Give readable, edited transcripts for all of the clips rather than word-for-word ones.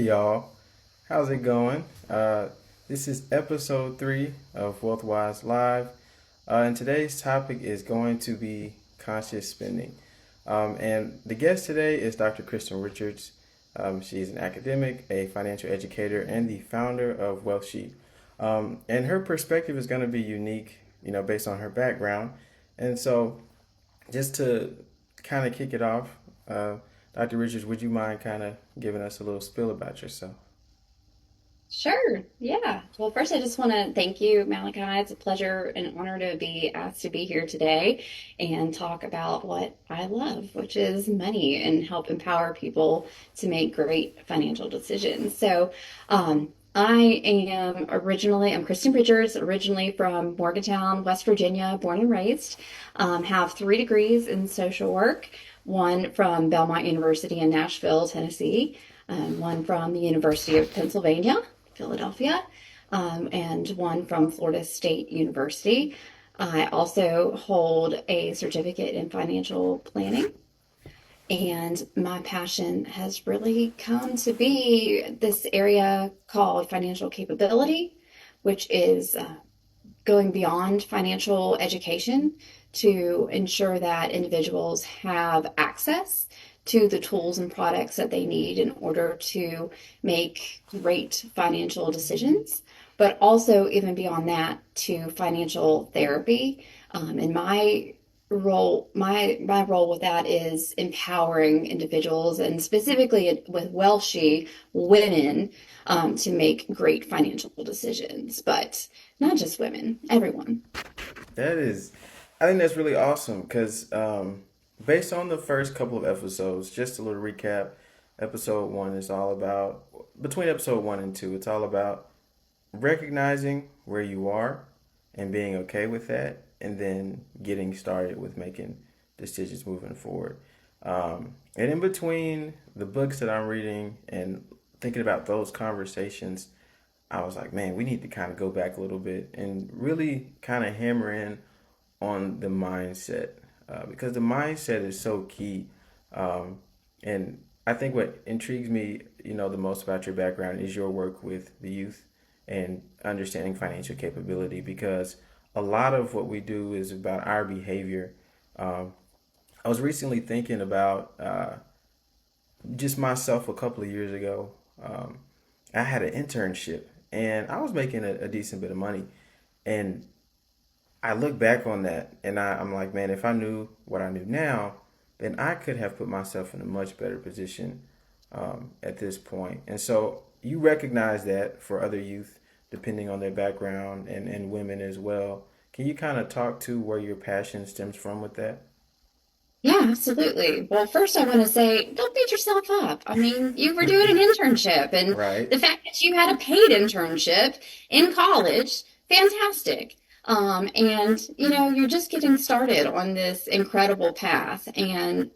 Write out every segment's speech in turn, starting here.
y'all. How's it going? This is episode 3 of WealthWise Live. And today's topic is going to be conscious spending. And the guest today is Dr. Kristin Richards. She's an academic, a financial educator, and the founder of wealthSHE. And her perspective is going to be unique, based on her background. And so, just to kind of kick it off, Dr. Richards, would you mind kind of giving us a little spill about yourself? Sure. Yeah. Well, first, I just want to thank you, Malachi. It's a pleasure and honor to be asked to be here today and talk about what I love, which is money, and help empower people to make great financial decisions. I'm Kristin Richards, originally from Morgantown, West Virginia, born and raised. Have 3 degrees in social work, one from Belmont University in Nashville, Tennessee, one from the University of Pennsylvania, Philadelphia, and one from Florida State University. I also hold a certificate in financial planning, and my passion has really come to be this area called financial capability, which is going beyond financial education to ensure that individuals have access to the tools and products that they need in order to make great financial decisions, but also even beyond that to financial therapy. And my role with that is empowering individuals, and specifically with wealthSHE women, to make great financial decisions, but not just women, everyone. That is, I think that's really awesome because based on the first couple of episodes, just a little recap. Episode 1 is all about, between episode 1 and 2, it's all about recognizing where you are and being okay with that, and then getting started with making decisions moving forward. And in between the books that I'm reading and thinking about those conversations, I was like, man, we need to kind of go back a little bit and really kind of hammer in on the mindset, because the mindset is so key. And I think what intrigues me, the most about your background is your work with the youth and understanding financial capability, because a lot of what we do is about our behavior. Um, I was recently thinking about just myself a couple of years ago. I had an internship and I was making a decent bit of money. And I look back on that and I'm like, man, if I knew what I knew now, then I could have put myself in a much better position at this point. And so you recognize that for other youth, depending on their background, and women as well. Can you kind of talk to where your passion stems from with that? Yeah, absolutely. Well, first I want to say, don't beat yourself up. I mean, you were doing an internship, and Right. the fact that you had a paid internship in college, fantastic. And you're just getting started on this incredible path. And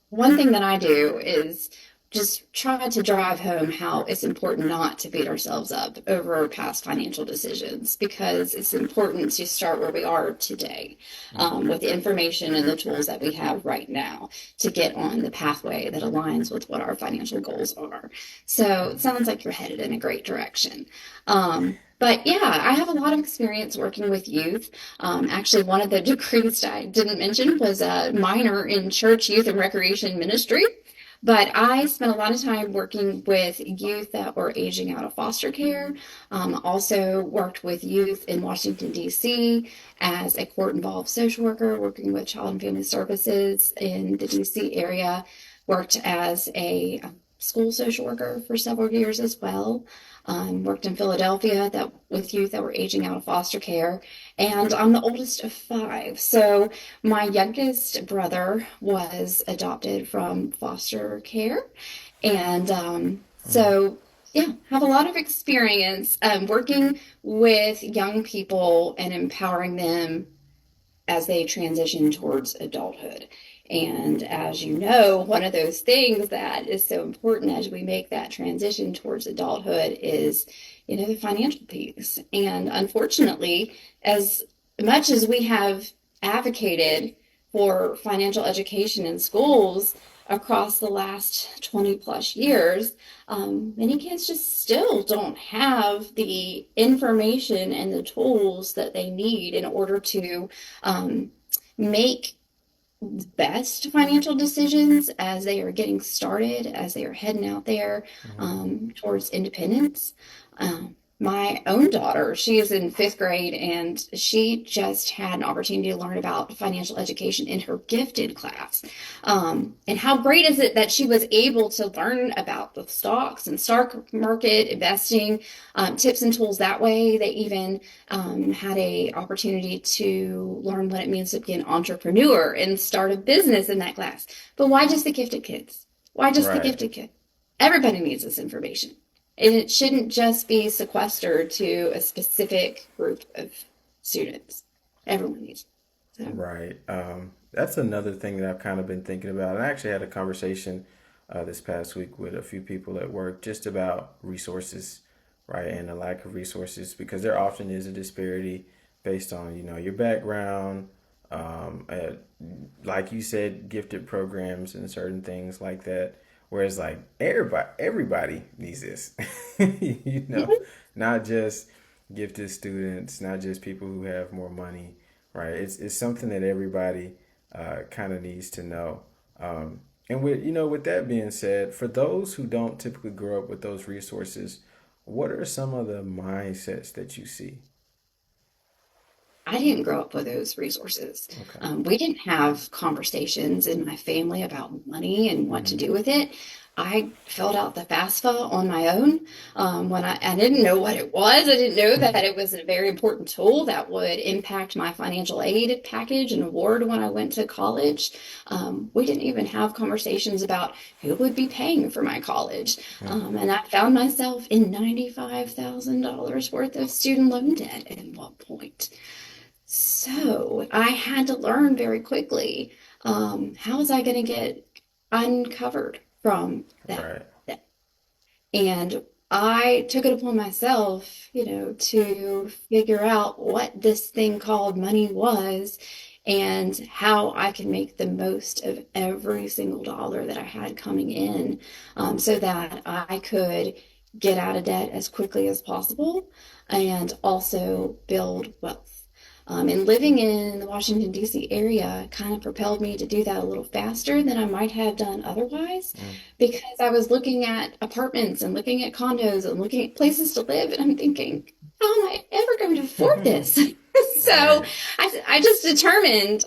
one thing that I do is just try to drive home how it's important not to beat ourselves up over past financial decisions, because it's important to start where we are today, Hmm. with the information and the tools that we have right now to get on the pathway that aligns with what our financial goals are. So it sounds like you're headed in a great direction. But yeah, I have a lot of experience working with youth. Actually, one of the degrees I didn't mention was a minor in church, youth, and recreation ministry. But I spent a lot of time working with youth that were aging out of foster care. Also worked with youth in Washington, D.C. as a court-involved social worker, working with Child and Family Services in the D.C. area. Worked as a school social worker for several years as well. Worked in Philadelphia that with youth that were aging out of foster care, and I'm the oldest of 5. So my youngest brother was adopted from foster care, and Hmm. yeah, have a lot of experience working with young people and empowering them as they transition towards adulthood. And as you know, one of those things that is so important as we make that transition towards adulthood is, the financial piece. And unfortunately, as much as we have advocated for financial education in schools, across the last 20 plus years, many kids just still don't have the information and the tools that they need in order to make best financial decisions as they are getting started, as they are heading out there Hmm. towards independence. My own daughter, she is in fifth grade, and she just had an opportunity to learn about financial education in her gifted class. And how great is it that she was able to learn about the stocks and stock market investing, tips and tools that way. They even had a opportunity to learn what it means to be an entrepreneur and start a business in that class. But why just the gifted kids? Why just the Right. gifted kid? Everybody needs this information. And it shouldn't just be sequestered to a specific group of students. Everyone needs it. So, Right. That's another thing that I've kind of been thinking about. And I actually had a conversation this past week with a few people at work just about resources, right, and the lack of resources because there often is a disparity based on your background, um, uh, like you said, gifted programs and certain things like that. Whereas like everybody needs this, you know, mhm. not just gifted students, not just people who have more money, right? It's something that everybody kind of needs to know. And with that being said, for those who don't typically grow up with those resources, what are some of the mindsets that you see? I didn't grow up with those resources. Okay. We didn't have conversations in my family about money and what to Mm-hmm. do with it. I filled out the FAFSA on my own. When I didn't know what it was, I didn't know that it was a very important tool that would impact my financial aid package and award when I went to college. We didn't even have conversations about who would be paying for my college. And I found myself in $95,000 worth of student loan debt at one point. So I had to learn very quickly, how was I going to get uncovered from that? Right. And I took it upon myself, to figure out what this thing called money was and how I could make the most of every single dollar that I had coming in, so that I could get out of debt as quickly as possible and also build wealth. And living in the Washington, D.C. area kind of propelled me to do that a little faster than I might have done otherwise Mm. because I was looking at apartments and looking at condos and looking at places to live, and I'm thinking, how am I ever going to afford this? So Right. I just determined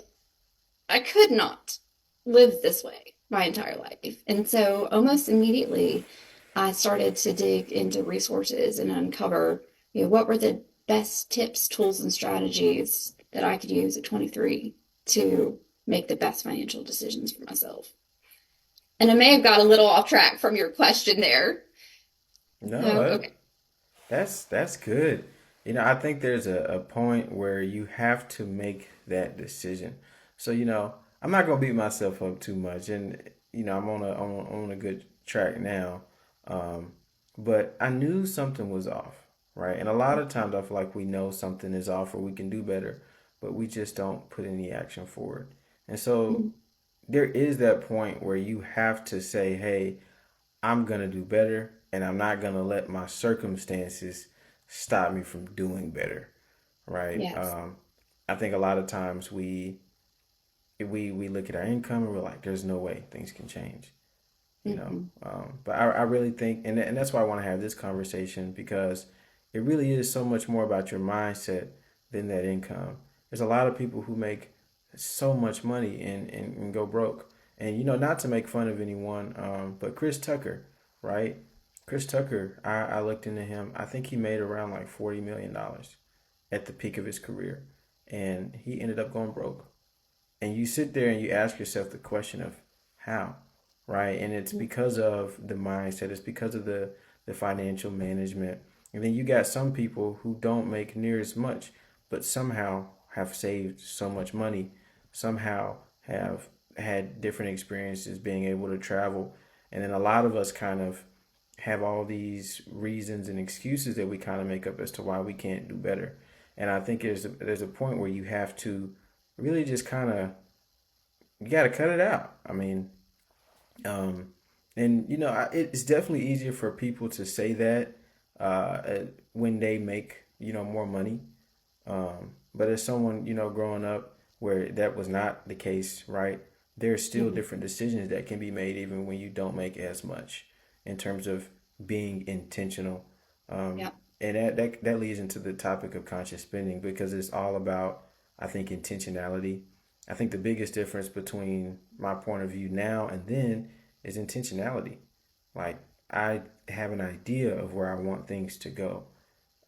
I could not live this way my entire life. And so almost immediately, I started to dig into resources and uncover, what were the best tips, tools, and strategies that I could use at 23 to make the best financial decisions for myself. And I may have got a little off track from your question there. No, Oh, okay. that's good. I think there's a point where you have to make that decision. So, I'm not gonna beat myself up too much, and I'm on a good track now. Um, but I knew something was off, right? And a lot of times I feel like we know something is off or we can do better, but we just don't put any action forward. And so Mhm. there is that point where you have to say, "Hey, I'm gonna do better, and I'm not gonna let my circumstances stop me from doing better." Right? Yes. I think a lot of times we look at our income and we're like, "There's no way things can change." Hmm. But I really think, and that's why I want to have this conversation because it really is so much more about your mindset than that income. There's a lot of people who make so much money and go broke. And not to make fun of anyone, but Chris Tucker, right? Chris Tucker, I looked into him. I think he made around like $40 million at the peak of his career, and he ended up going broke. And you sit there and you ask yourself the question of how, right? And it's because of the mindset, it's because of the financial management. And then you got some people who don't make near as much, but somehow have saved so much money, somehow have had different experiences being able to travel. And then a lot of us kind of have all these reasons and excuses that we kind of make up as to why we can't do better. And I think there's a point where you have to really just kind of you got to cut it out. I mean, Um, and it's definitely easier for people to say that when they make more money. But as someone growing up where that was not the case, right? There's still Mhm. different decisions that can be made even when you don't make as much in terms of being intentional. Yep. And that leads into the topic of conscious spending because it's all about, I think, intentionality. I think the biggest difference between my point of view now and then is intentionality. Like, I have an idea of where I want things to go.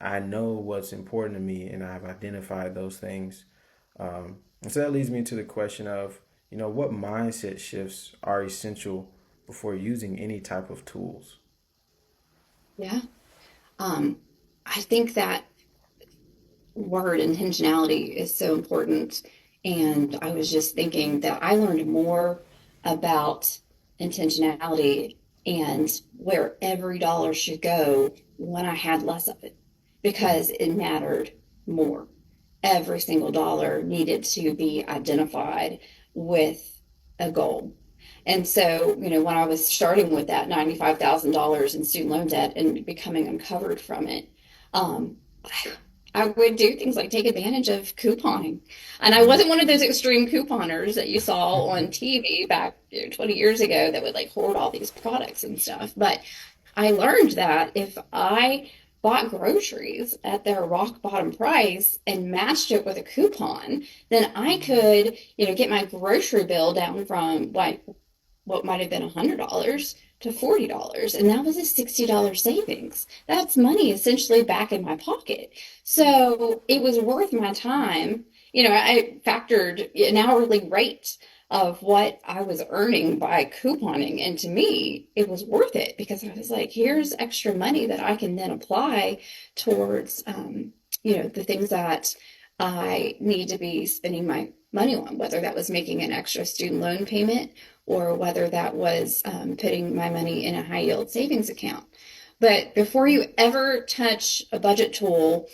I know what's important to me, and I've identified those things. And so that leads me to the question of, what mindset shifts are essential before using any type of tools? Yeah. Um, I think that word intentionality is so important. And I was just thinking that I learned more about intentionality and where every dollar should go when I had less of it because it mattered more. Every single dollar needed to be identified with a goal. And so, when I was starting with that $95,000 in student loan debt and becoming uncovered from it, um, I would do things like take advantage of couponing. And I wasn't one of those extreme couponers that you saw on TV back 20 years ago that would like hoard all these products and stuff. But I learned that if I bought groceries at their rock bottom price and matched it with a coupon, then I could, get my grocery bill down from like what might have been $100 to $40. And that was a $60 savings. That's money essentially back in my pocket. So it was worth my time. I factored an hourly rate of what I was earning by couponing. And to me, it was worth it because I was like, here's extra money that I can then apply towards, the things that I need to be spending my money on, whether that was making an extra student loan payment or whether that was putting my money in a high yield savings account. But before you ever touch a budget tool,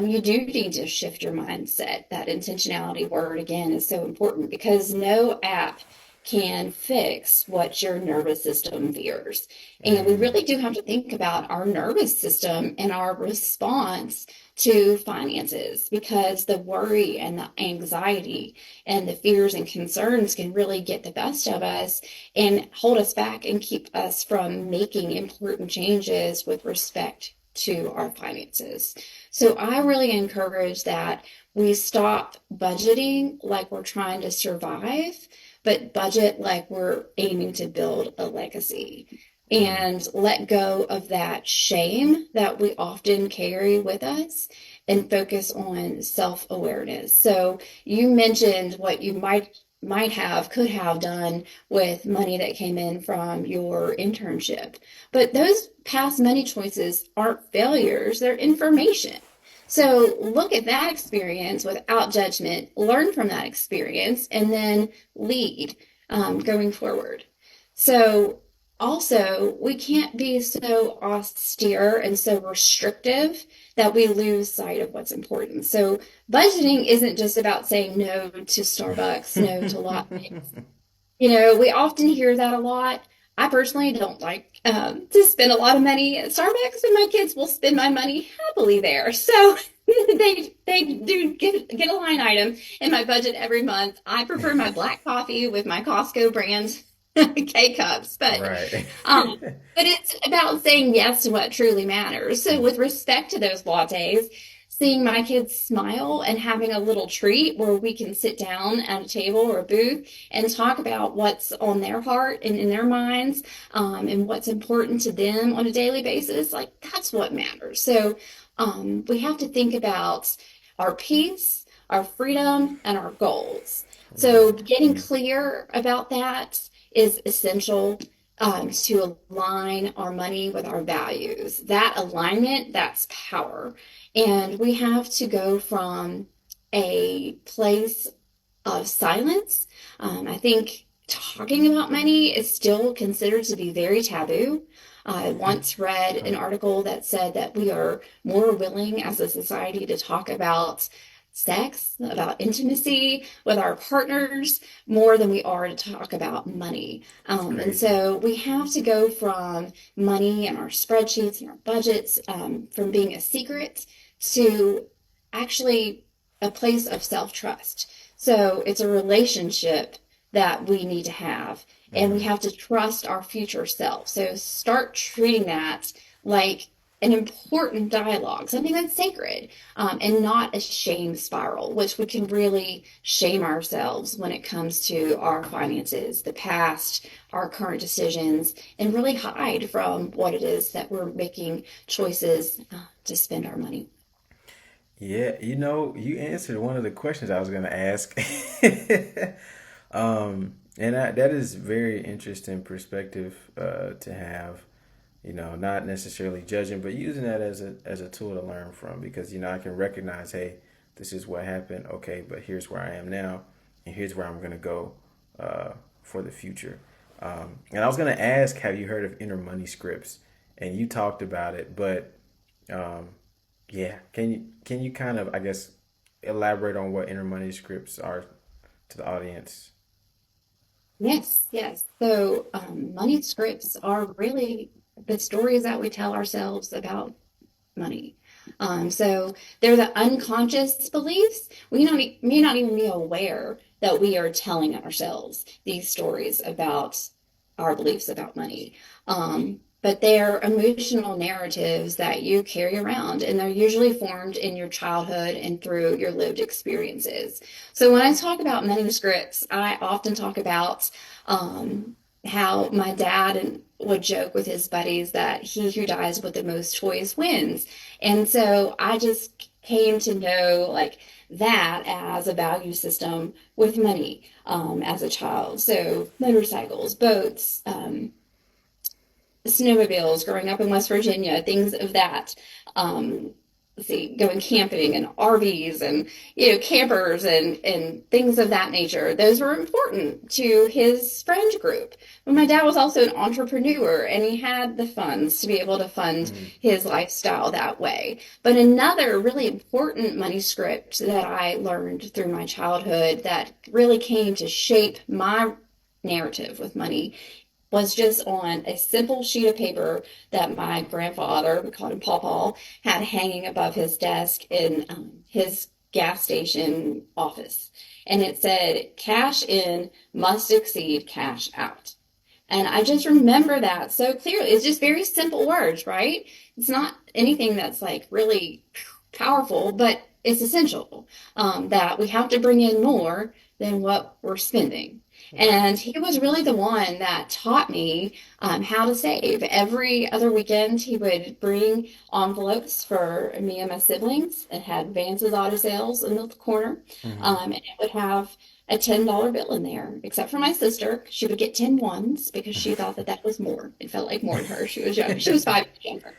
you do need to shift your mindset. That intentionality word, again, is so important because no app can fix what your nervous system fears. And we Mm, really do have to think about our nervous system and our response to finances because the worry and the anxiety and the fears and concerns can really get the best of us and hold us back and keep us from making important changes with respect to our finances. So I really encourage that we stop budgeting like we're trying to survive, but budget like we're aiming to build a legacy. mm, And let go of that shame that we often carry with us and focus on self-awareness. So you mentioned what you might have, could have done with money that came in from your internship. But those past money choices aren't failures, they're information. So look at that experience without judgment, learn from that experience, and then lead going forward. So also, we can't be so austere and so restrictive that we lose sight of what's important. So budgeting isn't just about saying no to Starbucks, no to latte. We often hear that a lot. I personally don't like to spend a lot of money at Starbucks, and my kids will spend my money happily there. So they do get a line item in my budget every month. I prefer my black coffee with my Costco brand K cups, right. but it's about saying yes to what truly matters. So with respect to those lattes, seeing my kids smile and having a little treat where we can sit down at a table or a booth and talk about what's on their heart and in their minds, and what's important to them on a daily basis, like that's what matters. So we have to think about our peace, our freedom, and our goals. So Right. getting clear about that is essential to align our money with our values. That alignment, that's power. And we have to go from a place of silence. I think talking about money is still considered to be very taboo. I once read an article that said that we are more willing as a society to talk about sex, about intimacy with our partners, more than we are to talk about money. It's And crazy. so we have to go from money and our spreadsheets and our budgets, from being a secret to actually a place of self-trust. So it's a relationship that we need to have, and we Mm-hmm. have to trust our future self. So start treating that like an important dialogue, something that's sacred, and not a shame spiral, which we can really shame ourselves when it comes to our finances, the past, our current decisions, and really hide from what it is that we're making choices to spend our money. Yeah, you answered one of the questions I was going to ask. And that is very interesting perspective to have. Not necessarily judging, but using that as a tool to learn from because I can recognize, hey, this is what happened. Okay, but here's where I am now, and here's where I'm going to go for the future. And I was going to ask, have you heard of inner money scripts? And you talked about it, but um, yeah, can you kind of, I guess, elaborate on what inner money scripts are to the audience? Yes, yes. So, money scripts are really the stories that we tell ourselves about money. So they're the unconscious beliefs. May not even be aware that we are telling ourselves these stories about our beliefs about money. But they're emotional narratives that you carry around, and they're usually formed in your childhood and through your lived experiences. So when I talk about money scripts, I often talk about um, how my dad would joke with his buddies that he who dies with the most toys wins. And so I just came to know like that as a value system with money as a child. So motorcycles, boats, snowmobiles, growing up in West Virginia, things of that. Um, let's see, going camping and RVs and campers and things of that nature. Those were important to his friend group. But my dad was also an entrepreneur, and he had the funds to be able to fund Mm, his lifestyle that way. But another really important money script that I learned through my childhood that really came to shape my narrative with money was just on a simple sheet of paper that my grandfather, we called him Paw Paw, had hanging above his desk in his gas station office. And it said, cash in must exceed cash out. And I just remember that so clearly. It's just very simple words, right? It's not anything that's like really powerful, but it's essential that we have to bring in more than what we're spending. right. And he was really the one that taught me how to save. Every other weekend, he would bring envelopes for me and my siblings. It had Vance's Auto Sales in the corner, Hmm. and it would have a $10 bill in there, except for my sister. She would get 10 ones because she thought that that was more. It felt like more to her. She was young. She was 5 years younger.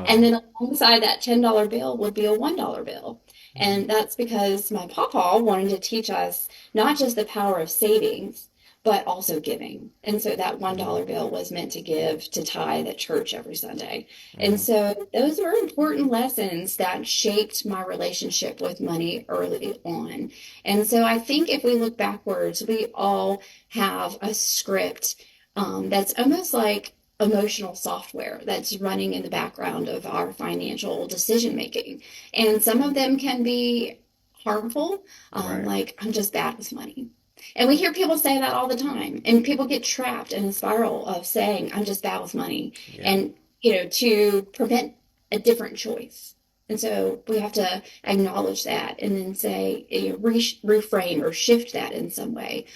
And Oh, then alongside that $10 bill would be a $1 bill. mm, And that's because my papa wanted to teach us not just the power of savings, but also giving. And so that $1 bill was meant to give to tithe at church every Sunday. And mm, so those were important lessons that shaped my relationship with money early on. And so I think if we look backwards, we all have a script that's almost like emotional software that's running in the background of our financial decision making. And some of them can be harmful, right. like I'm just bad with money. And we hear people say that all the time, and people get trapped in a spiral of saying, I'm just bad with money, Yeah. and to prevent a different choice. And so we have to acknowledge that and then say, reframe or shift that in some way.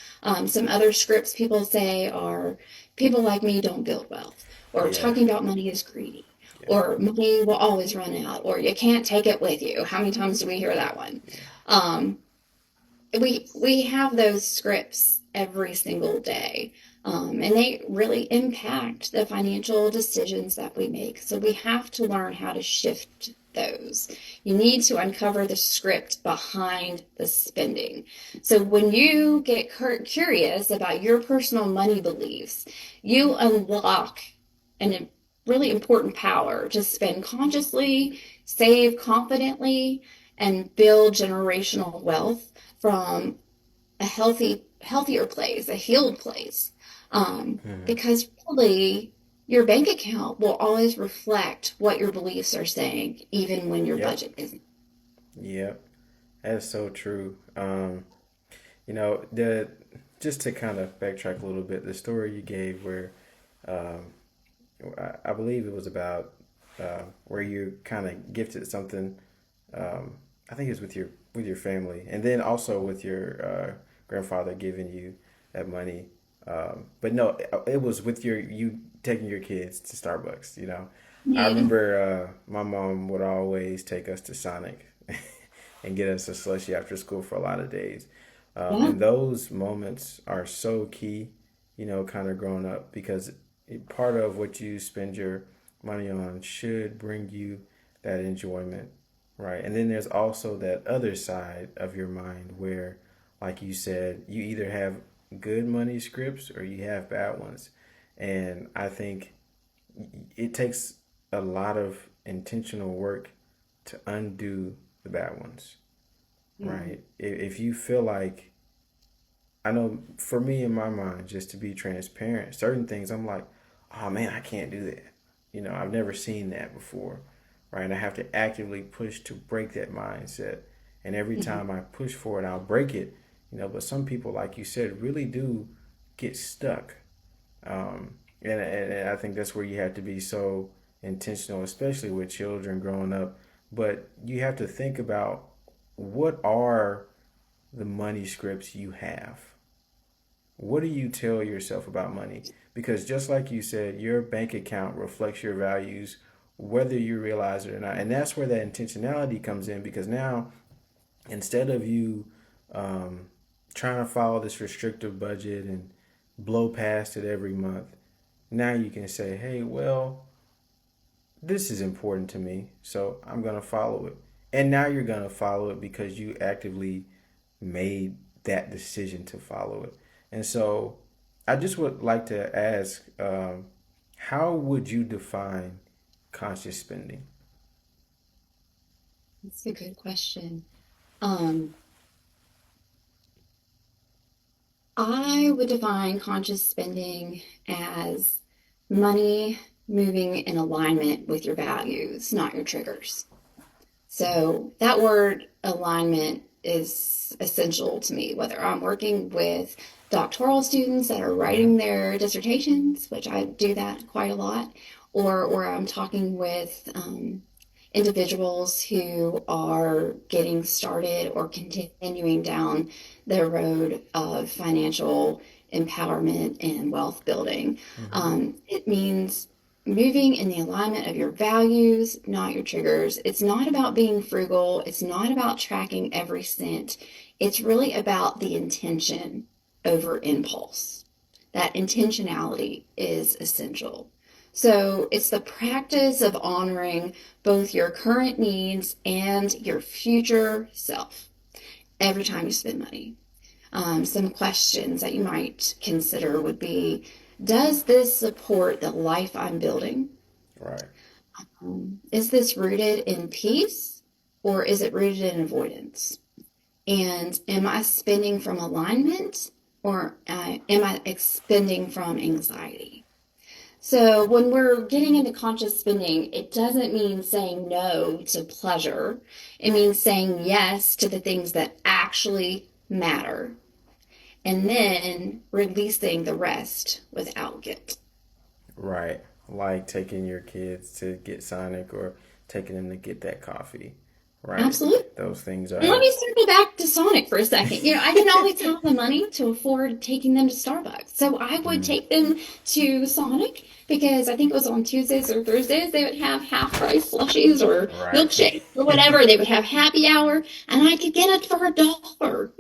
Some other scripts people say are people like me don't build wealth, or Yeah. talking about money is greedy, Yeah. or money will always run out, or you can't take it with you. How many times do we hear that one? Yeah. Um, we have those scripts every single day, and they really impact the financial decisions that we make. So we have to learn how to shift those. You need to uncover the script behind the spending. So when you get curious about your personal money beliefs, you unlock an really important power to spend consciously, save confidently, and build generational wealth from a healthier place, a healed place. Hmm. Because really, your bank account will always reflect what your beliefs are saying, even when your Yep. budget isn't. Yep. That's so true. The just to kind of backtrack a little bit, the story you gave where um, I believe it was about where you kind of gifted something. I think it's with your family, and then also with your grandfather giving you that money. But no, it was with you taking your kids to Starbucks. I Yeah. remember my mom would always take us to Sonic and get us a slushie after school for a lot of days. Yeah. And those moments are so key, kind of growing up because part of what you spend your money on should bring you that enjoyment, right? And then there's also that other side of your mind where, like you said, you either have good money scripts or you have bad ones. And I think it takes a lot of intentional work to undo the bad ones, Yeah. right? If you feel like, I know for me in my mind, just to be transparent, certain things I'm like, oh man, I can't do that. I've never seen that before, right? And I have to actively push to break that mindset. And every Mhm. time I push for it, I'll break it. But some people, like you said, really do get stuck. And I think that's where you have to be so intentional, especially with children growing up. But you have to think about what are the money scripts you have. What do you tell yourself about money? Because just like you said, your bank account reflects your values, whether you realize it or not. And that's where that intentionality comes in because now, instead of you um, trying to follow this restrictive budget and blow past it every month, now you can say, hey, well, this is important to me, so I'm going to follow it. And now you're going to follow it because you actively made that decision to follow it. And so I just would like to ask, how would you define conscious spending? That's a good question. Um, I would define conscious spending as money moving in alignment with your values, not your triggers. So that word alignment is essential to me, whether I'm working with doctoral students that are Mm-hmm. writing their dissertations, which I do that quite a lot, or I'm talking with individuals who are getting started or continuing down the road of financial empowerment and wealth building. Mm-hmm. It means moving in the alignment of your values, not your triggers. It's not about being frugal. It's not about tracking every cent. It's really about the intention over impulse. That intentionality is essential. So it's the practice of honoring both your current needs and your future self every time you spend money. Some questions that you might consider would be: does this support the life I'm building? Right. Is this rooted in peace or is it rooted in avoidance? And am I spending from alignment or am I expending from anxiety? So, when we're getting into conscious spending, it doesn't mean saying no to pleasure. It means saying yes to the things that actually matter and then releasing the rest without guilt. Right. Like taking your kids to get Sonic or taking them to get that coffee. Right. Absolutely. Those things And let are. me circle back to Sonic for a second. I didn't always have the money to afford taking them to Starbucks. So I would Mm, take them to Sonic because I think it was on Tuesdays or Thursdays they would have half price slushies or right. milkshakes or whatever. They would have happy hour and I could get it for $1.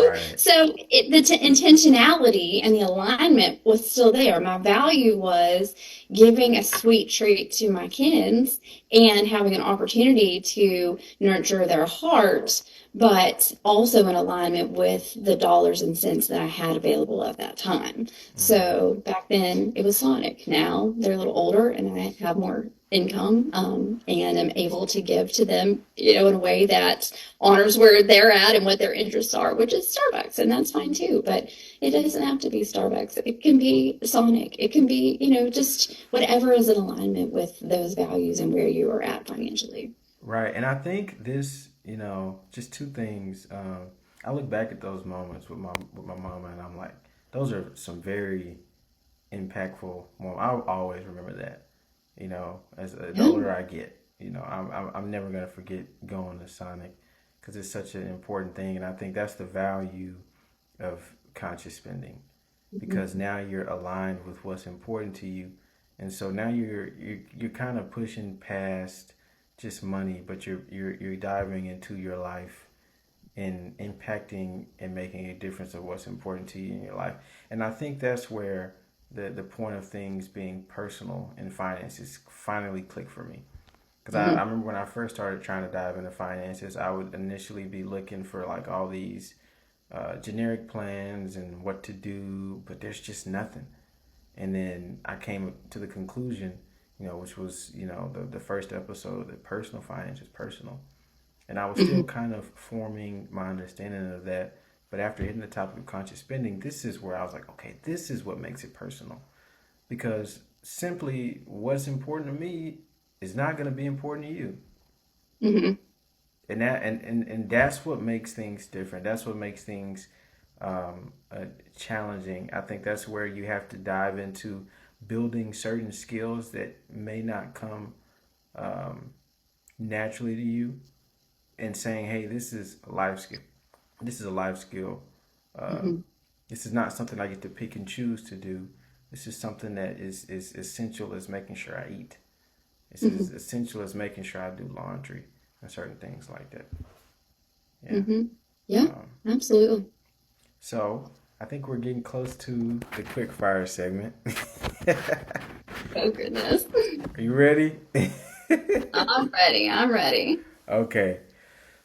Right. So the intentionality and the alignment was still there. My value was giving a sweet treat to my kids and having an opportunity to nurture their heart, but also in alignment with the dollars and cents that I had available at that time. Mm-hmm. So back then it was Sonic. Now they're a little older and I have more income, and am able to give to them, in a way that honors where they're at and what their interests are, which is Starbucks, and that's fine too. But it doesn't have to be Starbucks. It can be Sonic. It can be, just whatever is in alignment with those values and where you are at financially. Right. And I think this, just two things. I look back at those moments with my mama, and I'm like, those are some very impactful moments. I'll always remember that. As the Yeah. older I get, I'm never gonna forget going to Sonic because it's such an important thing, and I think that's the value of conscious spending because Mhm. now you're aligned with what's important to you, and so now you're kind of pushing past just money, but you're diving into your life and impacting and making a difference of what's important to you in your life. And I think that's where the point of things being personal and finances finally clicked for me. Because I Mhm. remember when I first started trying to dive into finances, I would initially be looking for like all these generic plans and what to do, but there's just nothing. And then I came to the conclusion, which was, the first episode that personal finance is personal. And I was still Mhm. kind of forming my understanding of that. But after hitting the topic of conscious spending, this is where I was like, okay, this is what makes it personal. Because simply what's important to me is not going to be important to you. Mhm. And that's what makes things different. That's what makes things challenging. I think that's where you have to dive into building certain skills that may not come um, naturally to you, and saying, "Hey, this is a life skill. This is a life skill. Uh, Mhm. this is not something I get to pick and choose to do. This is something that is essential as making sure I eat. This is Mhm. essential as making sure I do laundry and certain things like that." Yeah. Mhm. Yeah, Um, absolutely. so I think we're getting close to the quick fire segment. Oh goodness. Are you ready? I'm ready. I'm ready. Okay.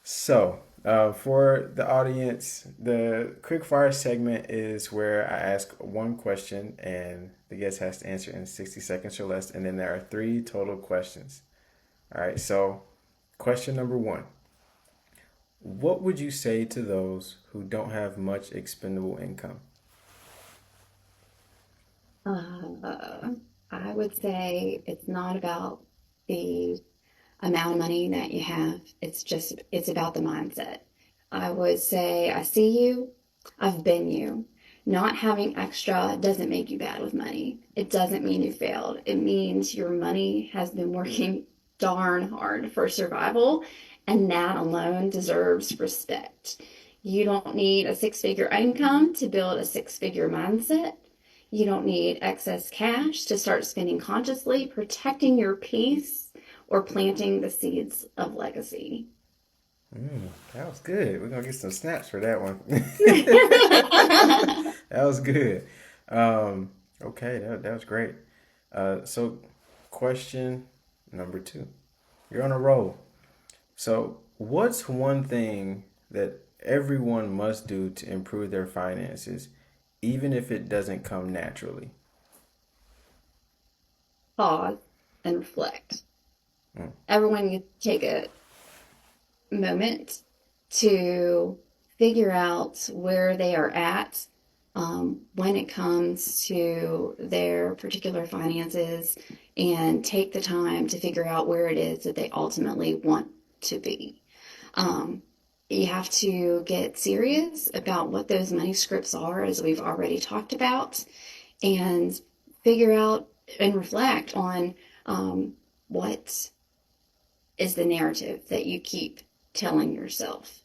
So, for the audience, the quick fire segment is where I ask one question and the guest has to answer in 60 seconds or less. And then there are three total questions. All right. So, question number one: what would you say to those who don't have much expendable income? Uh, I would say it's not about the amount of money that you have. It's about the mindset. I would say, I see you, I've been you. Not having extra doesn't make you bad with money. It doesn't mean you failed. It means your money has been working darn hard for survival, and that alone deserves respect. You don't need a six-figure income to build a six-figure mindset. You don't need excess cash to start spending consciously, protecting your peace, or planting the seeds of legacy. That was good. We're gonna get some snaps for that one. I That was good. Um, okay, that was great. So, question number two. You're on a roll. So, what's one thing that everyone must do to improve their finances, even if it doesn't come naturally? Pause and reflect. Mm, Everyone can take a moment to figure out where they are at, when it comes to their particular finances, and take the time to figure out where it is that they ultimately want to be. Um, you have to get serious about what those money scripts are, as we've already talked about, and figure out and reflect on, what is the narrative that you keep telling yourself.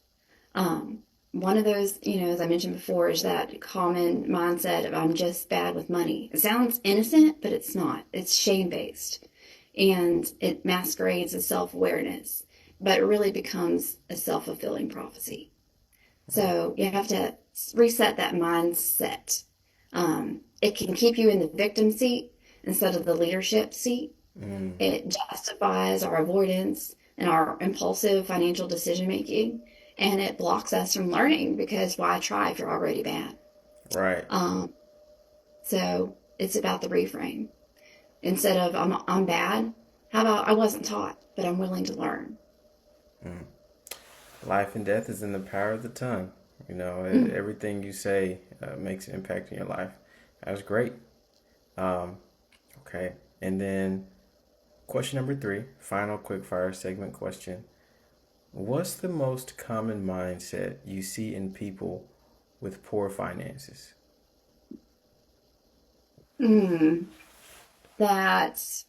Um, One of those, as I mentioned before, is that common mindset of I'm just bad with money. It sounds innocent, but it's not. It's shame based, and it masquerades as self awareness, but it really becomes a self fulfilling prophecy. So you have to reset that mindset. It can keep you in the victim seat instead of the leadership seat. mm, It justifies our avoidance and our impulsive financial decision making, and it blocks us from learning because why try if you're already bad? right. Um, so it's about the reframe. Instead of I'm bad, How about I wasn't taught, but I'm willing to learn? Mm. Life and death is in the power of the tongue. Mm. Everything you say makes an impact in your life. That's great. Um, okay. And then question number 3, final quickfire segment question. What's the most common mindset you see in people with poor finances? Mm. That's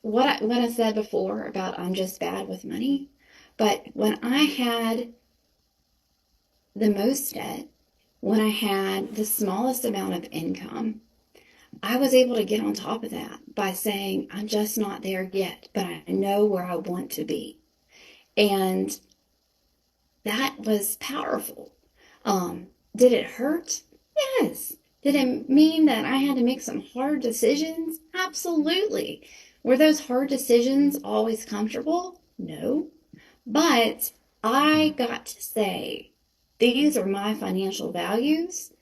what I said before about I'm just bad with money. But when I had the most debt, when I had the smallest amount of income, I was able to get on top of that by saying, I'm just not there yet, but I know where I want to be. And that was powerful. Did it hurt? Yes. Did it mean that I had to make some hard decisions? Absolutely. Were those hard decisions always comfortable? No. But I got to say, these are my financial values,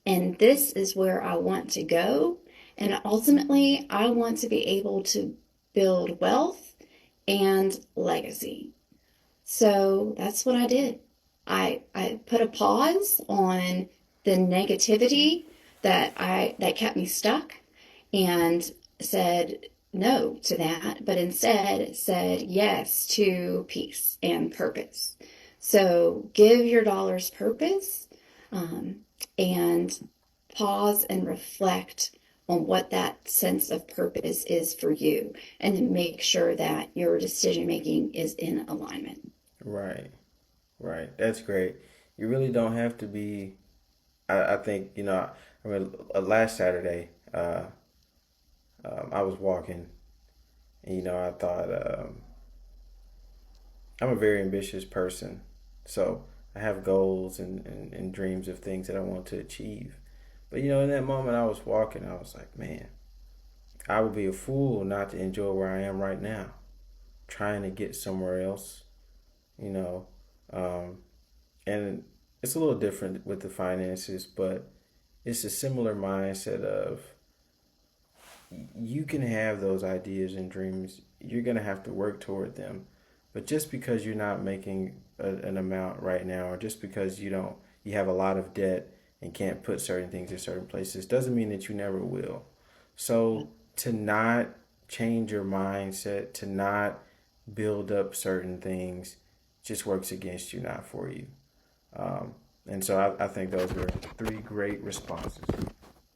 and this is where I want to go. And ultimately, I want to be able to build wealth and legacy. So that's what I did. I put a pause on the negativity that kept me stuck and said no to that, but instead said yes to peace and purpose. So give your dollars purpose, um, and pause and reflect on what that sense of purpose is for you, and then make sure that your decision making is in alignment. Right, right. That's great. You really don't have to be. I think, last Saturday, I was walking, and, I thought, I'm a very ambitious person. So I have goals and dreams of things that I want to achieve. But, in that moment I was walking, I was like, man, I would be a fool not to enjoy where I am right now, trying to get somewhere else, you know. Um, and it's a little different with the finances, but it's a similar mindset of you can have those ideas and dreams. You're going to have to work toward them. But just because you're not making an amount right now, or just because you have a lot of debt and can't put certain things in certain places, doesn't mean that you never will. So to not change your mindset, to not build up certain things, just works against you, not for you. Um, and so I think those were 3 great responses.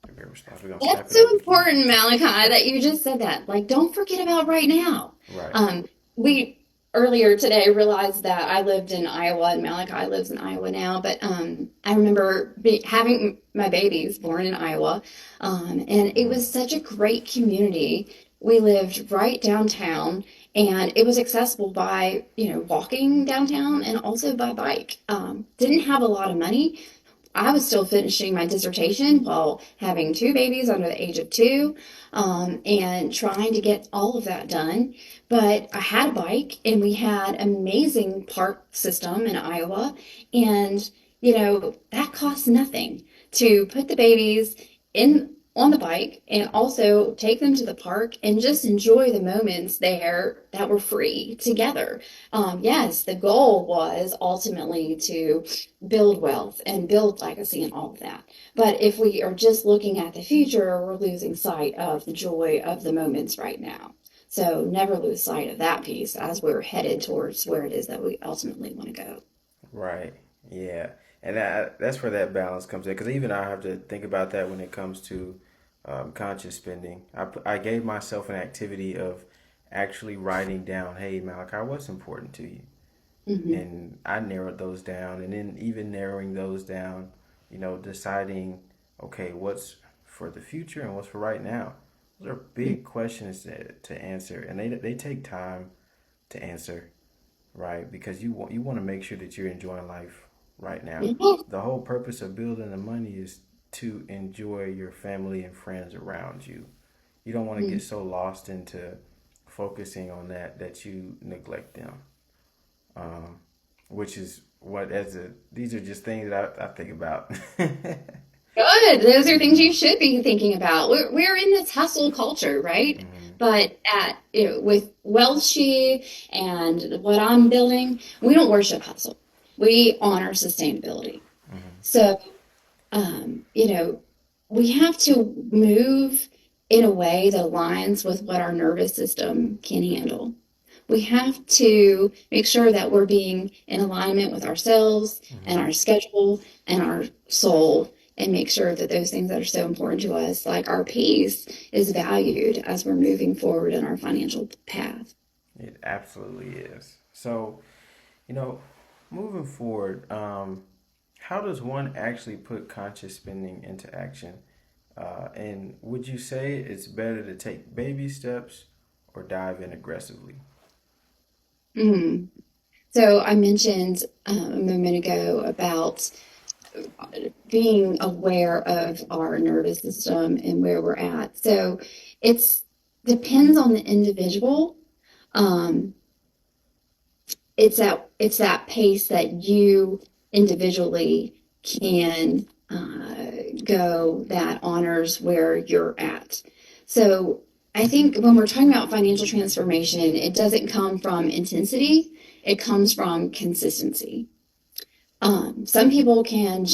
A great response. We're gonna snap That's it so up again. important, Malachi, that you just said that. Like, don't forget about right now. Right. We earlier today realized that I lived in Iowa and Malachi lives in Iowa now, but I remember having my babies born in Iowa, and it Mm. was such a great community. We lived right downtown, and it was accessible by, walking downtown and also by bike. Didn't have a lot of money. I was still finishing my dissertation while having 2 babies under the age of 2, and trying to get all of that done. But I had a bike, and we had an amazing park system in Iowa. And, that costs nothing to put the babies in on the bike and also take them to the park and just enjoy the moments there that were free together. Yes, the goal was ultimately to build wealth and build legacy and all of that. But if we are just looking at the future, we're losing sight of the joy of the moments right now. So never lose sight of that piece as we're headed towards where it is that we ultimately want to go. Right. Yeah. And that's where that balance comes in. Because even I have to think about that when it comes to conscious spending. I gave myself an activity of actually writing down, hey, Malachi, what's important to you? Hmm. And I narrowed those down. And then even narrowing those down, deciding, okay, what's for the future and what's for right now. Those are big questions to answer. And they take time to answer, right? Because you want to make sure that you're enjoying life right now. Yeah. The whole purpose of building the money is to enjoy your family and friends around you. You don't want to get so lost into focusing on that you neglect them. Um, which is what these are just things that I think about. Good. Those are things you should be thinking about. We're in this hustle culture, right? But with WealthSHE and what I'm building, we don't worship hustle. We honor sustainability. So, you know, we have to move in a way that aligns with what our nervous system can handle. We have to make sure that we're being in alignment with ourselves and our schedule and our soul, and make sure that those things that are so important to us, like our peace, is valued as we're moving forward in our financial path. It absolutely is. So, you know, moving forward, how does one actually put conscious spending into action? And would you say it's better to take baby steps or dive in aggressively? Mm. So I mentioned a moment ago about being aware of our nervous system and where we're at. So it's depends on the individual. Um, it's that pace that you individually can go that honors where you're at. So I think when we're talking about financial transformation, it doesn't come from intensity; it comes from consistency. Some people can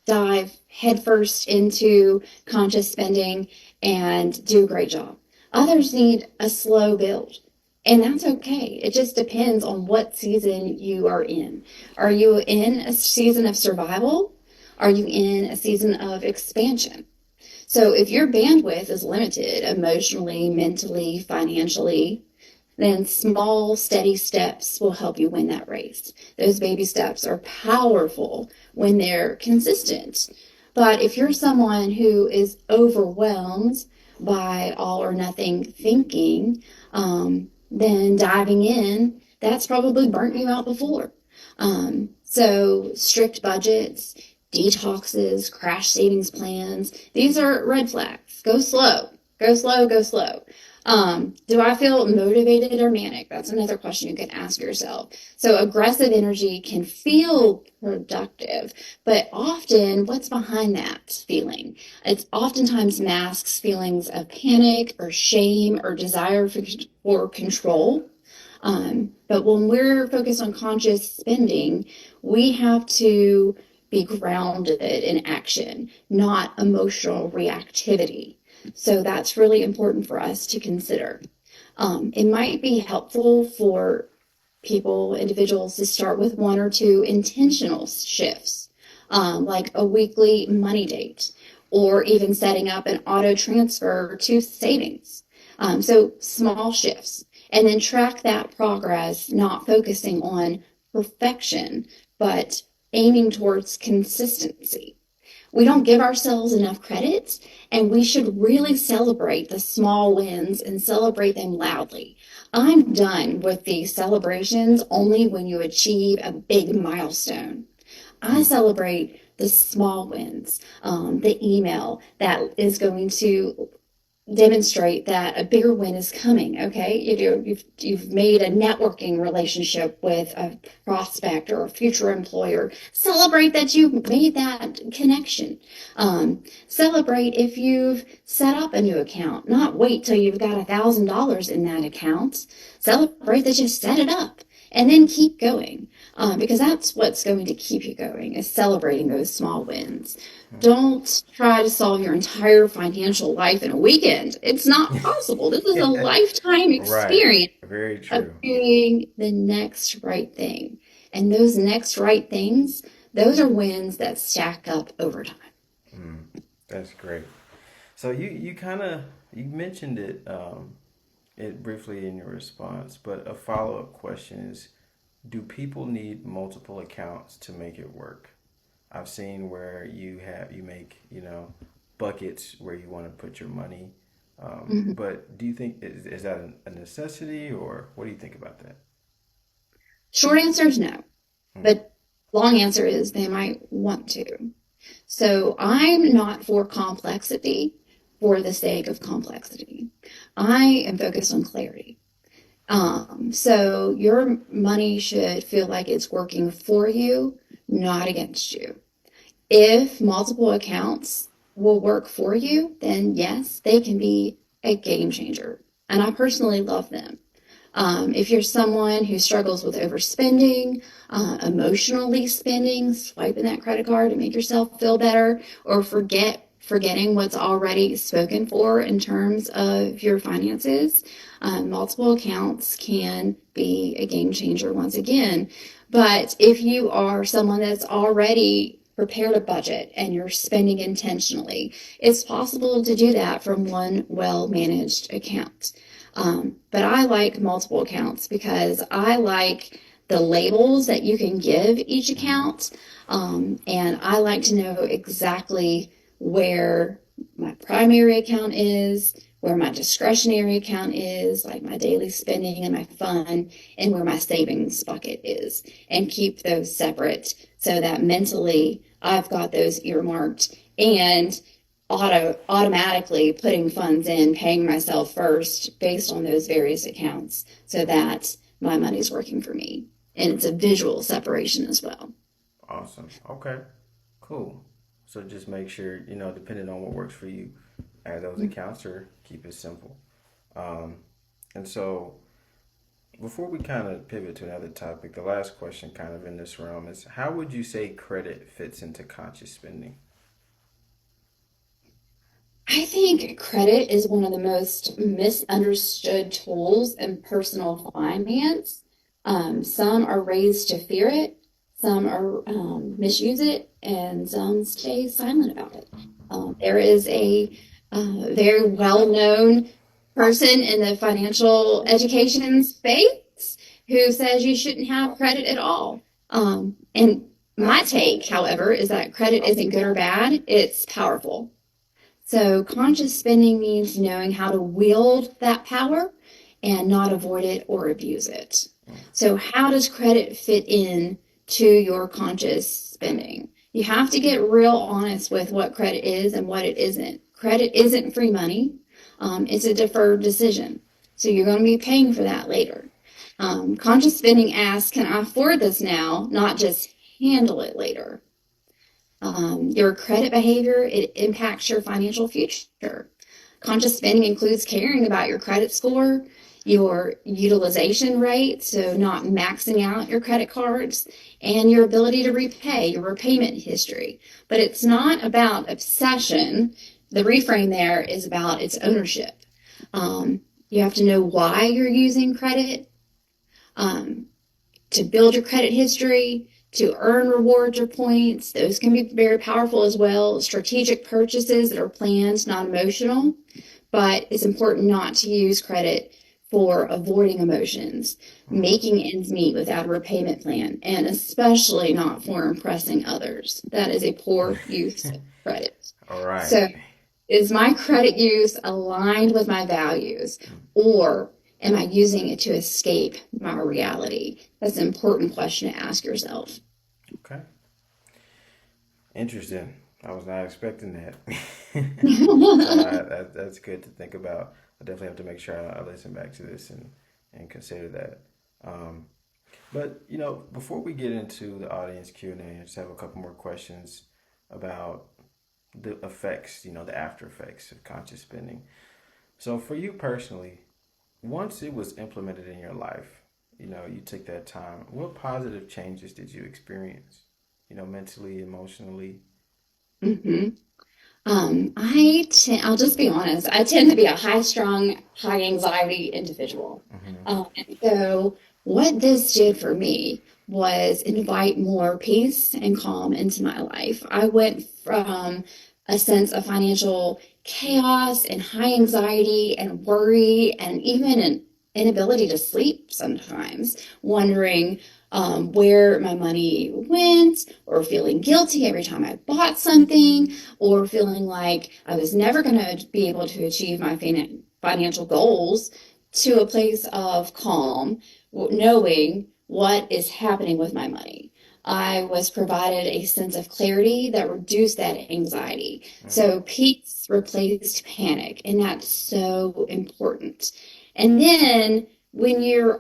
dive headfirst into conscious spending and do a great job. Others need a slow build, and that's okay. It just depends on what season you are in. Are you in a season of survival? Are you in a season of expansion? So if your bandwidth is limited emotionally, mentally, financially, then small, steady steps will help you win that race. Those baby steps are powerful when they're consistent. But if you're someone who is overwhelmed by all or nothing thinking, then diving in, that's probably burnt you out before. So strict budgets, detoxes, crash savings plans, these are red flags. Go slow, go slow, go slow. Do I feel motivated or manic? That's another question you can ask yourself. So aggressive energy can feel productive, but often what's behind that feeling? It's oftentimes masks feelings of panic or shame or desire for control. But when we're focused on conscious spending, we have to be grounded in action, not emotional reactivity. So that's really important for us to consider. It might be helpful for individuals, to start with one or two intentional shifts, like a weekly money date, or even setting up an auto transfer to savings. So small shifts, and then track that progress, not focusing on perfection, but aiming towards consistency. We don't give ourselves enough credit, and we should really celebrate the small wins and celebrate them loudly. I'm done with these celebrations only when you achieve a big milestone. I celebrate the small wins, the email that is going to demonstrate that a bigger win is coming. Okay, you've made a networking relationship with a prospect or a future employer. Celebrate that you made that connection. Celebrate if you've set up a new account. Not wait till you've got $1,000 in that account. Celebrate that you set it up, and then keep going. Because that's what's going to keep you going, is celebrating those small wins. Don't try to solve your entire financial life in a weekend. It's not possible. This is a lifetime Right. experience Very of true. doing the next right thing. And those next right things, those are wins that stack up over time. That's great. So you kind of you mentioned it briefly in your response, but a follow up question is: do people need multiple accounts to make it work? I've seen where you make buckets where you want to put your money, Mhm. but do you think is that a necessity, or what do you think about that? Short answer is no, Mm, but long answer is they might want to. So I'm not for complexity for the sake of complexity. I am focused on clarity. So your money should feel like it's working for you, not against you. If multiple accounts will work for you, then yes, they can be a game changer. and I personally love them. If you're someone who struggles with overspending, emotionally spending, swiping that credit card to make yourself feel better, or forgetting what's already spoken for in terms of your finances, multiple accounts can be a game changer once again. But if you are someone that's already prepared a budget and you're spending intentionally, it's possible to do that from one well managed account. But I like multiple accounts because I like the labels that you can give each account. And I like to know exactly where my primary account is, where my discretionary account is, like my daily spending and my fun, and where my savings bucket is, and keep those separate so that mentally I've got those earmarked and automatically putting funds in, paying myself first based on those various accounts so that my money's working for me. And it's a visual separation as well. Awesome. Okay. Cool. So just make sure, depending on what works for you, add those accounts or keep it simple. Um, and so before we kind of pivot to another topic, the last question kind of in this realm is how would you say credit fits into conscious spending? I think credit is one of the most misunderstood tools in personal finance. Some are raised to fear it, some are misuse it, and some stay silent about it. There is a very well-known person in the financial education space who says you shouldn't have credit at all. And my take, however, is that credit isn't good or bad; it's powerful. So conscious spending means knowing how to wield that power and not avoid it or abuse it. So how does credit fit in to your conscious spending? You have to get real honest with what credit is and what it isn't. Credit isn't free money. It's a deferred decision. So you're going to be paying for that later. Conscious spending asks, can I afford this now? Not just handle it later. Your credit behavior, it impacts your financial future. Conscious spending includes caring about your credit score, your utilization rate, so not maxing out your credit cards, and your ability to repay, your repayment history. But it's not about obsession. The reframe there is about its ownership. You have to know why you're using credit, um, to build your credit history, to earn rewards or points. Those can be very powerful as well. Strategic purchases that are planned, not emotional, but it's important not to use credit for avoiding emotions, making ends meet without a repayment plan, and especially not for impressing others. That is a poor use of credit. All right. So, is my credit use aligned with my values, or am I using it to escape my reality? That's an important question to ask yourself. Okay. Interesting. I was not expecting that. That's good to think about. I definitely have to make sure I listen back to this and consider that. Um, but before we get into the audience Q&A, I just have a couple more questions about the effects, the after effects of conscious spending. So for you personally, once it was implemented in your life, you took that time. What positive changes did you experience? Mentally, emotionally. hmm I'll just be honest. I tend to be a high strung, high anxiety individual. Hmm. And so what this did for me was invite more peace and calm into my life. I went from a sense of financial chaos and high anxiety and worry and even an inability to sleep sometimes, wondering where my money went, or feeling guilty every time I bought something, or feeling like I was never going to be able to achieve my financial goals, to a place of calm, knowing what is happening with my money. I was provided a sense of clarity that reduced that anxiety. So peace replaced panic, and that's so important. And then when you're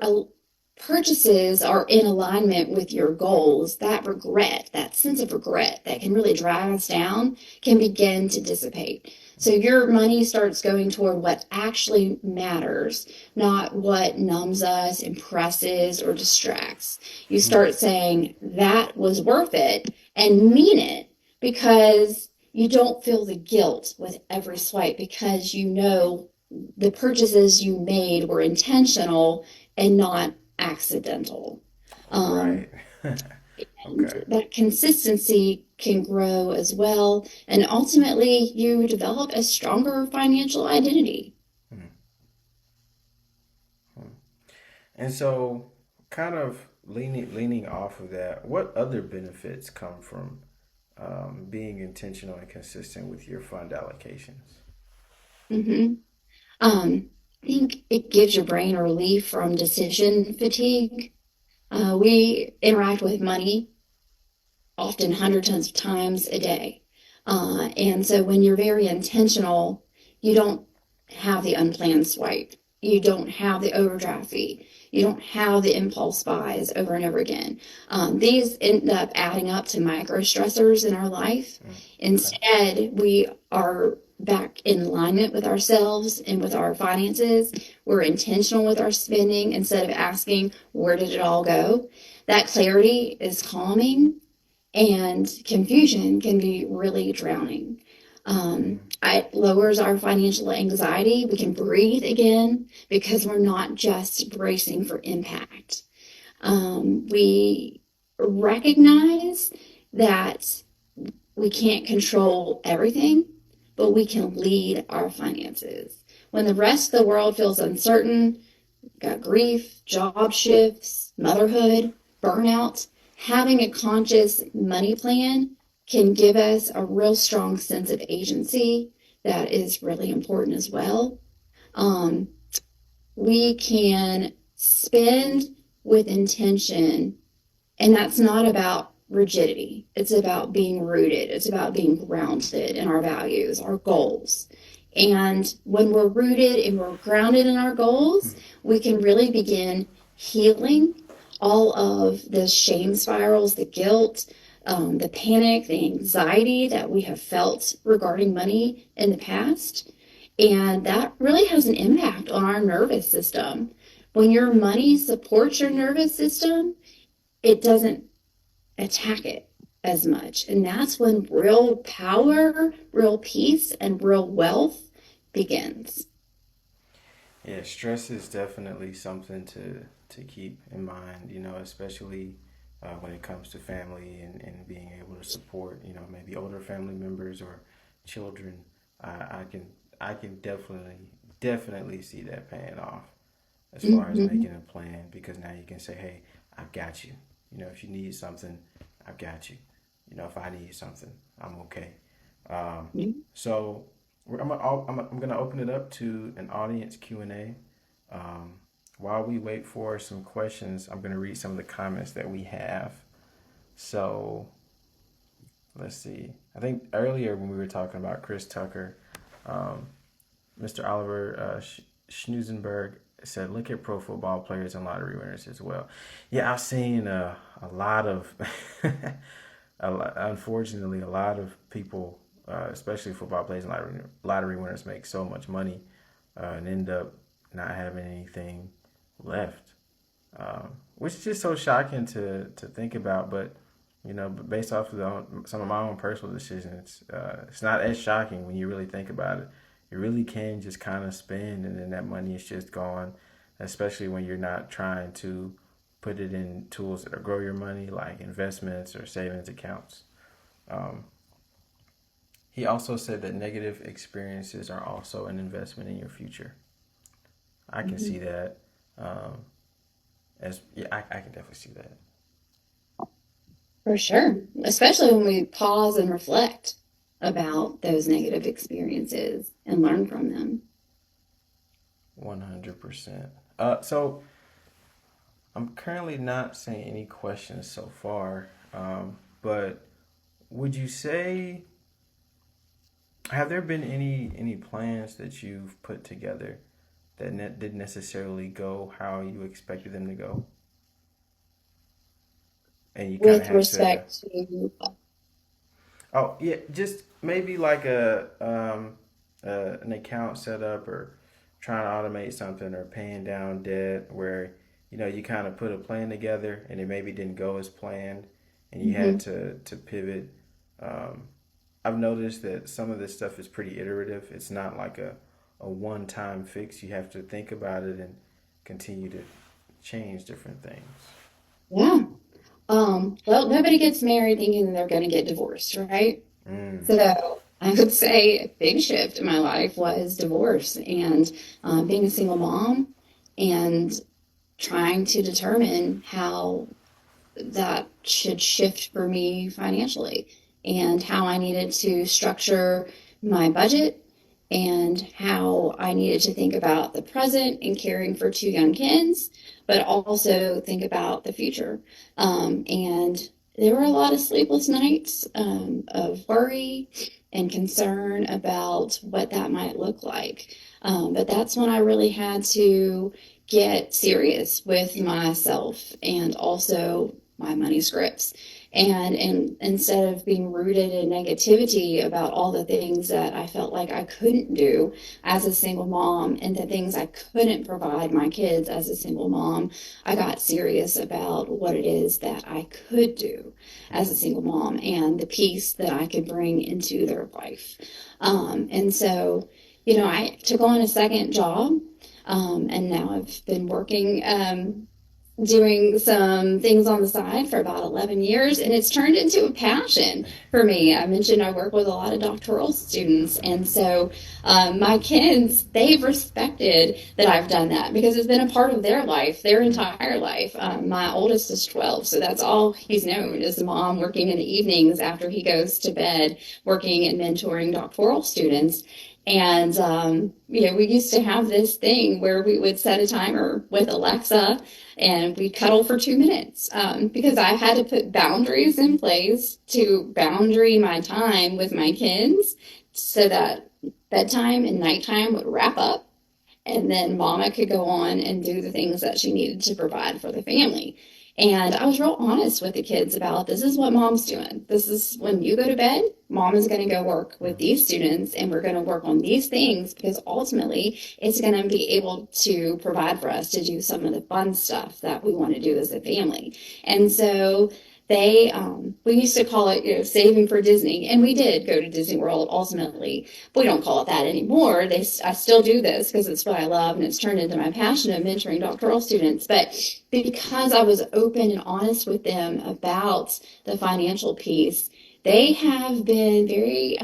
purchases are in alignment with your goals, that regret, that sense of regret that can really drag us down, can begin to dissipate. So your money starts going toward what actually matters, not what numbs us, impresses, or distracts. You Hmm. start saying that was worth it and mean it, because you don't feel the guilt with every swipe, because you know the purchases you made were intentional and not accidental. Um, Right. and Okay. that consistency can grow as well. And ultimately, you develop a stronger financial identity. Hmm. Hmm. And so, kind of leaning off of that, what other benefits come from being intentional and consistent with your fund allocations? Mm-hmm. I think it gives your brain a relief from decision fatigue. We interact with money often hundreds of times a day. And so when you're very intentional, you don't have the unplanned swipe. You don't have the overdraft fee. You don't have the impulse buys over and over again. These end up adding up to micro stressors in our life. Mm. Okay. Instead, we are back in alignment with ourselves and with our finances. We're intentional with our spending instead of asking, where did it all go? That clarity is calming, and confusion can be really drowning. Mm. It lowers our financial anxiety. We can breathe again because we're not just bracing for impact. We recognize that we can't control everything, but we can lead our finances. When the rest of the world feels uncertain, got grief, job shifts, motherhood, burnout, having a conscious money plan can give us a real strong sense of agency that is really important as well. Um, we can spend with intention, and that's not about rigidity. It's about being rooted. It's about being grounded in our values, our goals. And when we're rooted and we're grounded in our goals, Mm. we can really begin healing all of the shame spirals, the guilt, the panic, the anxiety that we have felt regarding money in the past. And that really has an impact on our nervous system. When your money supports your nervous system, it doesn't attack it as much. And that's when real power, real peace, and real wealth begins. Yeah, stress is definitely something to keep in mind, especially when it comes to family and being able to support, maybe older family members or children. I can definitely see that paying off as far as Mm-hmm. making a plan, because now you can say, "Hey, I've got you." If you need something, I've got you. If I need something, I'm okay. Um, so I'm gonna open it up to an audience Q&A. Um, while we wait for some questions, I'm gonna read some of the comments that we have. So let's see. I think earlier when we were talking about Chris Tucker, um, Mr. Oliver Schnuzenberg said, "Look at pro football players and lottery winners as well." Yeah, I've seen a lot of, unfortunately, a lot of people, especially football players and lottery winners, make so much money and end up not having anything left, which is just so shocking to think about. But based off of some of my own personal decisions, it's not as shocking when you really think about it. You really can just kind of spend, and then that money is just gone. Especially when you're not trying to put it in tools that grow your money, like investments or savings accounts. Um, he also said that negative experiences are also an investment in your future. I can Mm-hmm. see that. Um, as yeah, I can definitely see that. For sure, especially when we pause and reflect about those negative experiences and learn from them. 100%. So I'm currently not seeing any questions so far, but would you say, have there been any plans that you've put together that didn't necessarily go how you expected them to go? and you kind of With had to. respect to, Oh yeah, just maybe like an account setup or trying to automate something or paying down debt where you kind of put a plan together and it maybe didn't go as planned and you had Mhm. to pivot. Um, I've noticed that some of this stuff is pretty iterative. It's not like a one time fix. You have to think about it and continue to change different things. Yeah. Well, nobody gets married thinking they're going to get divorced, right? Mm. So I would say a big shift in my life was divorce and being a single mom and trying to determine how that should shift for me financially and how I needed to structure my budget and how I needed to think about the present and caring for two young kids, but also think about the future. And there were a lot of sleepless nights of worry and concern about what that might look like. But that's when I really had to get serious with myself and also my money scripts. And instead of being rooted in negativity about all the things that I felt like I couldn't do as a single mom and the things I couldn't provide my kids as a single mom, I got serious about what it is that I could do as a single mom and the peace that I could bring into their life. And so, I took on a second job, and now I've been working, doing some things on the side for about 11 years, and it's turned into a passion for me. I mentioned I work with a lot of doctoral students, and so my kids, they've respected that I've done that because it's been a part of their life, their entire life. My oldest is 12, so that's all he's known is a mom working in the evenings after he goes to bed, working and mentoring doctoral students. And, we used to have this thing where we would set a timer with Alexa and we'd cuddle for 2 minutes because I had to put boundaries in place to boundary my time with my kids so that bedtime and nighttime would wrap up and then mama could go on and do the things that she needed to provide for the family. And I was real honest with the kids about this is what mom's doing. This is when you go to bed, mom is going to go work with these students and we're going to work on these things because ultimately it's going to be able to provide for us to do some of the fun stuff that we want to do as a family. And so we used to call it, saving for Disney. And we did go to Disney World ultimately. We don't call it that anymore. I still do this because it's what I love and it's turned into my passion of mentoring doctoral students. But because I was open and honest with them about the financial piece, they have been very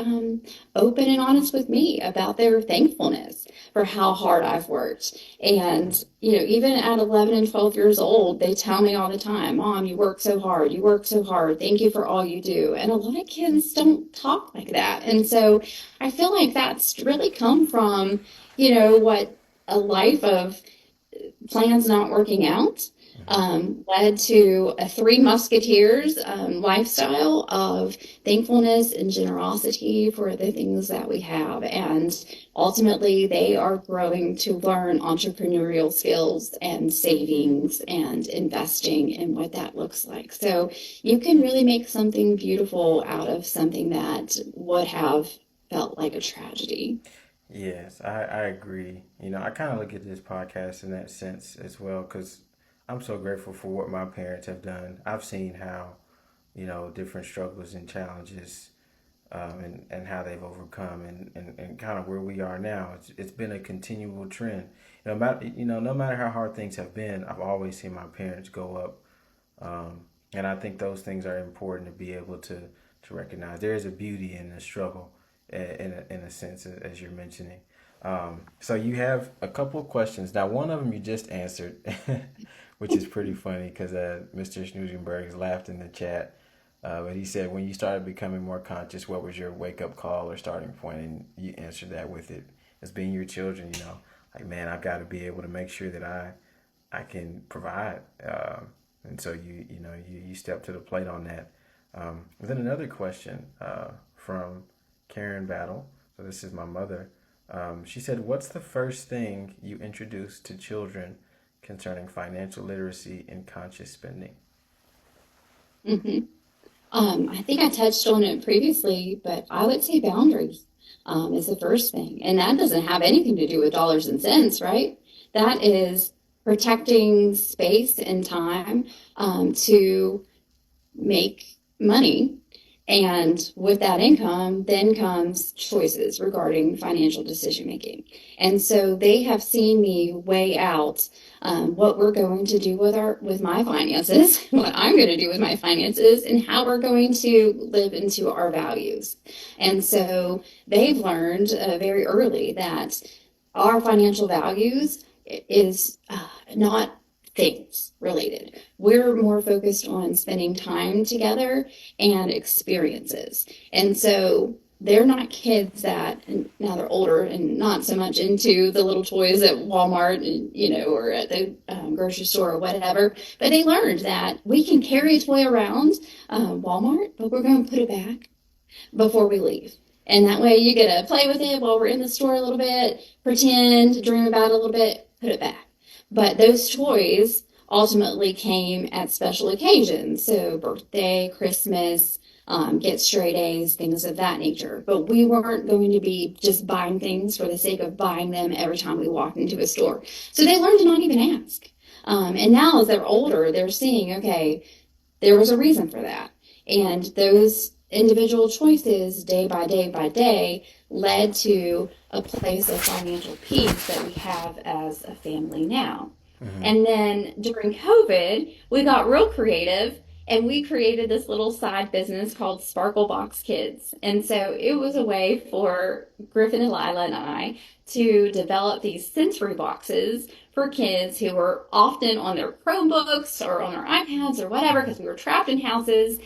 open and honest with me about their thankfulness for how hard I've worked. And, even at 11 and 12 years old, they tell me all the time, Mom, you work so hard. You work so hard. Thank you for all you do. And a lot of kids don't talk like that. And so I feel like that's really come from, what a life of plans not working out Mm-hmm. led to a Three Musketeers lifestyle of thankfulness and generosity for the things that we have. And ultimately, they are growing to learn entrepreneurial skills and savings and investing and what that looks like. So you can really make something beautiful out of something that would have felt like a tragedy. Yes, I agree. I kind of look at this podcast in that sense as well because I'm so grateful for what my parents have done. I've seen how, different struggles and challenges and how they've overcome and kind of where we are now. It's been a continual trend. No matter how hard things have been, I've always seen my parents go up. And I think those things are important to be able to recognize. There is a beauty in the struggle, in a sense, as you're mentioning. So you have a couple of questions. Now, one of them you just answered, which is pretty funny because Mr. Schnoosenberg has laughed in the chat. But he said, when you started becoming more conscious, what was your wake up call or starting point? And you answered that with it as being your children. Like, man, I've got to be able to make sure that I can provide. And so you step to the plate on that. Then another question from Karen Battle. So this is my mother. She said, "What's the first thing you introduce to children concerning financial literacy and conscious spending?" hmm I think I touched on it previously, but I would say boundaries is the first thing. And that doesn't have anything to do with dollars and cents, right? That is protecting space and time to make money. And with that income, then comes choices regarding financial decision making. And so they have seen me weigh out what we're going to do with my finances, what I'm going to do with my finances, and how we're going to live into our values. And so they've learned very early that our financial values is not things related. We're more focused on spending time together and experiences. And so they're not kids that, and now they're older and not so much into the little toys at Walmart and, or at the grocery store or whatever. But they learned that we can carry a toy around Walmart, but we're going to put it back before we leave. And that way you get to play with it while we're in the store a little bit, pretend, dream about it a little bit, put it back. But those toys ultimately came at special occasions. So birthday, Christmas, get straight A's, things of that nature. But we weren't going to be just buying things for the sake of buying them every time we walked into a store. So they learned to not even ask. And now as they're older, they're seeing, okay, there was a reason for that. And those individual choices, day by day by day, led to a place of financial peace that we have as a family now. Hmm. And then during COVID, we got real creative and we created this little side business called Sparkle Box Kids. And so it was a way for Griffin and Lila and I to develop these sensory boxes for kids who were often on their Chromebooks or on their iPads or whatever because we were trapped in houses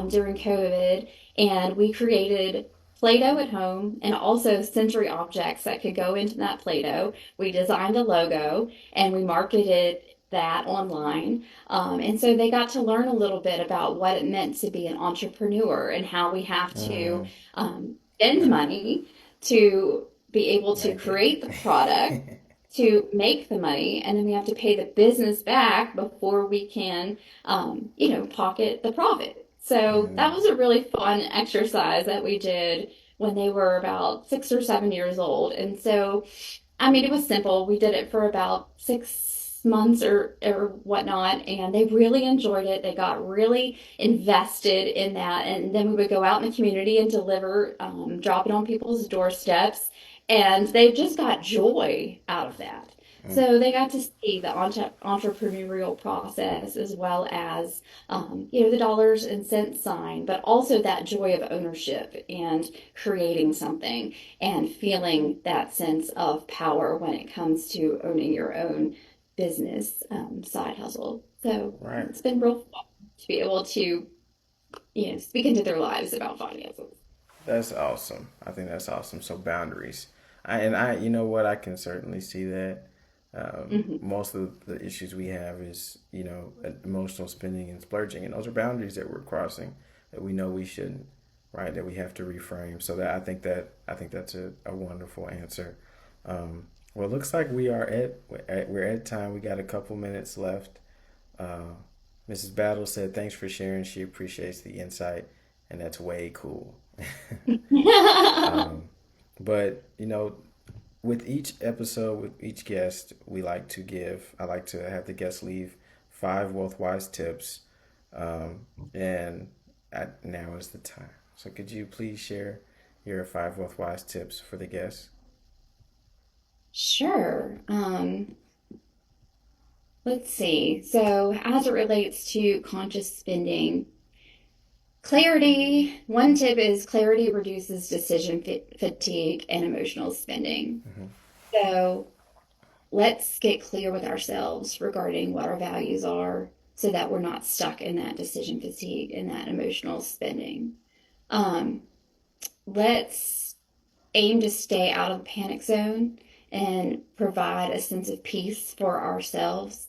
during COVID. And we created Play-Doh at home and also sensory objects that could go into that Play-Doh. We designed a logo and we marketed that online. And so they got to learn a little bit about what it meant to be an entrepreneur and how we have to Mm, spend money to be able to make it. create the product, to make the money, and then we have to pay the business back before we can, pocket the profit. So that Mm, was a really fun exercise that we did when they were about 6 or 7 years old. And so I mean, it was simple. We did it for about 6 months or whatnot, and they really enjoyed it. They got really invested in that. And then we would go out in the community and deliver, drop it on people's doorsteps, and they just got joy out of that. mm. So they got to see the entrepreneurial process as well as, the dollars and cents sign, but also that joy of ownership and creating something and feeling that sense of power when it comes to owning your own business side hustle. So Right. it's been real fun to be able to, speak into their lives about finances. That's awesome. I think that's awesome. So boundaries. And you know what? I can certainly see that. Hmm Most of the issues we have is, emotional spending and splurging, and those are boundaries that we're crossing that we know we shouldn't, right? That we have to reframe. So that I think that's a wonderful answer. Well, it looks like we're at time. We got a couple minutes left. Uh, Mrs. Battle said thanks for sharing. She appreciates the insight, and that's way cool. um, but with each episode, with each guest, I like to have the guest leave 5 WealthWise tips. And now is the time. So could you please share your 5 WealthWise tips for the guests? Sure. Let's see. So, as it relates to conscious spending, one tip is clarity reduces decision fatigue and emotional spending. Mm-hmm. So, let's get clear with ourselves regarding what our values are so that we're not stuck in that decision fatigue and that emotional spending. Um, let's aim to stay out of the panic zone and provide a sense of peace for ourselves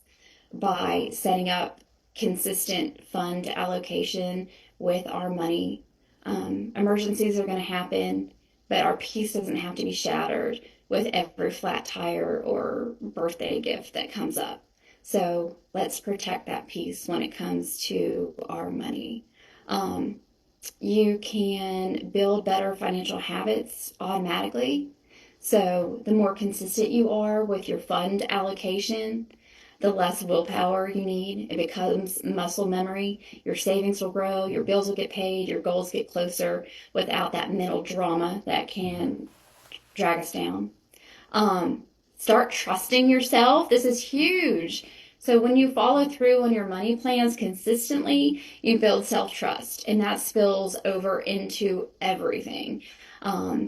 by setting up consistent fund allocation with our money. Emergencies are going to happen, but our peace doesn't have to be shattered with every flat tire or birthday gift that comes up. So let's protect that piece when it comes to our money. Um, you can build better financial habits automatically. So, the more consistent you are with your fund allocation, the less willpower you need. It becomes muscle memory. Your savings will grow, your bills will get paid, your goals get closer without that mental drama that can drag us down. Um, Start trusting yourself. This is huge. So when you follow through on your money plans consistently, you build self-trust, and that spills over into everything.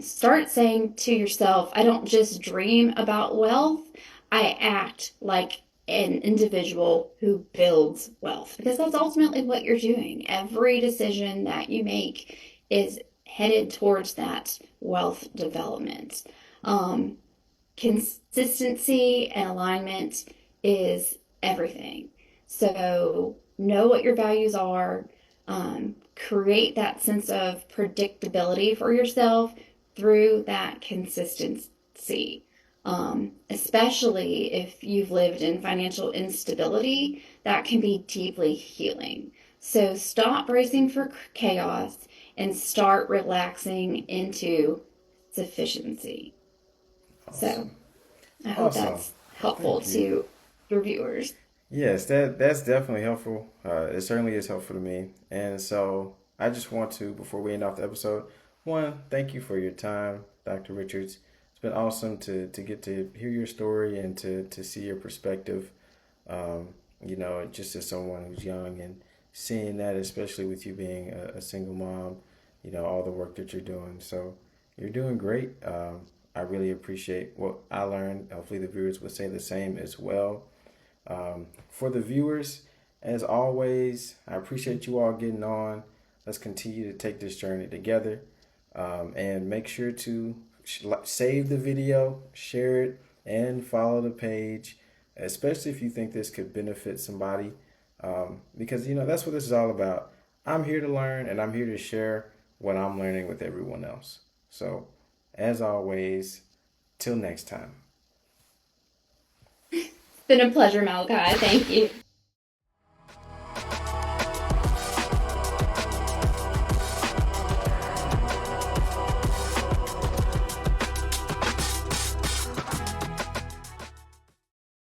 Start saying to yourself, I don't just dream about wealth, I act like an individual who builds wealth, because that's ultimately what you're doing. Every decision that you make is headed towards that wealth development. Um, Consistency and alignment is everything. So know what your values are, create that sense of predictability for yourself through that consistency. Especially if you've lived in financial instability, that can be deeply healing. So stop bracing for chaos and start relaxing into sufficiency. So Awesome. I hope Awesome. that's helpful Thank you. to your viewers. Yes, that's definitely helpful. It certainly is helpful to me. And so I just want to, before we end off the episode, one, thank you for your time, Dr. Richards. It's been awesome to get to hear your story and to see your perspective. Um, just as someone who's young and seeing that, especially with you being a single mom, all the work that you're doing. So you're doing great. I really appreciate what I learned. Hopefully, the viewers would say the same as well. For the viewers, as always, I appreciate you all getting on. Let's continue to take this journey together, and make sure to save the video, share it, and follow the page, especially if you think this could benefit somebody, because that's what this is all about. I'm here to learn, and I'm here to share what I'm learning with everyone else. So, as always, till next time. It's been a pleasure, Malachi. Thank you.